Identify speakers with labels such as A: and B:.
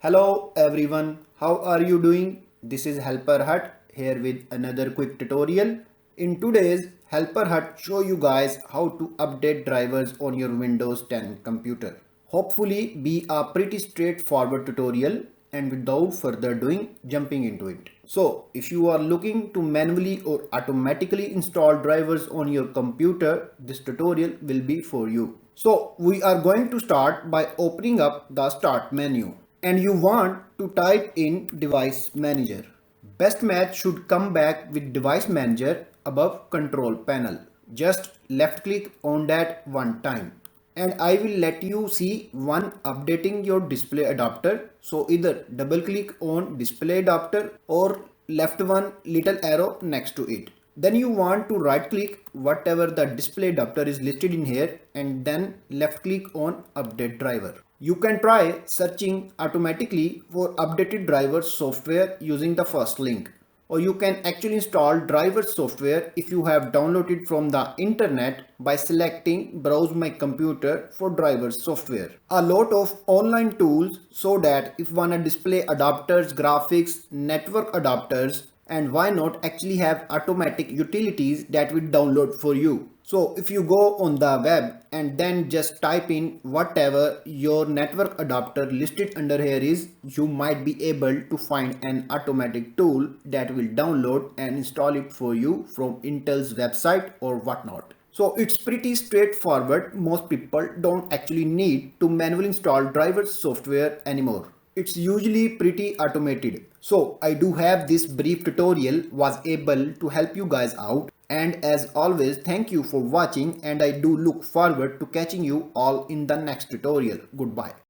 A: Hello everyone, how are you doing? This is Helper Hut here with another quick tutorial. In today's Helper Hut show you guys how to update drivers on your Windows 10 computer. Hopefully be a pretty straightforward tutorial and without further doing jumping into it. So if you are looking to manually or automatically install drivers on your computer, this tutorial will be for you. So we are going to start by opening up the start menu and you want to type in device manager. Best match should come back with device manager above control panel. Just left click on that one time and I will let you see one updating your display adapter. So either double click on display adapter or left one little arrow next to it. Then you want to right click whatever the display adapter is listed in here and then left click on update driver. You can try searching automatically for updated driver software using the first link, or you can actually install driver software if you have downloaded from the internet by selecting browse my computer for driver software. A lot of online tools so that if wanna display adapters, graphics, network adapters, and why not actually have automatic utilities that will download for you. So if you go on the web and then just type in whatever your network adapter listed under here is, you might be able to find an automatic tool that will download and install it for you from Intel's website or whatnot. So it's pretty straightforward. Most people don't actually need to manually install driver software anymore. It's usually pretty automated. So I do have this brief tutorial was able to help you guys out. And as always, thank you for watching and I do look forward to catching you all in the next tutorial. Goodbye.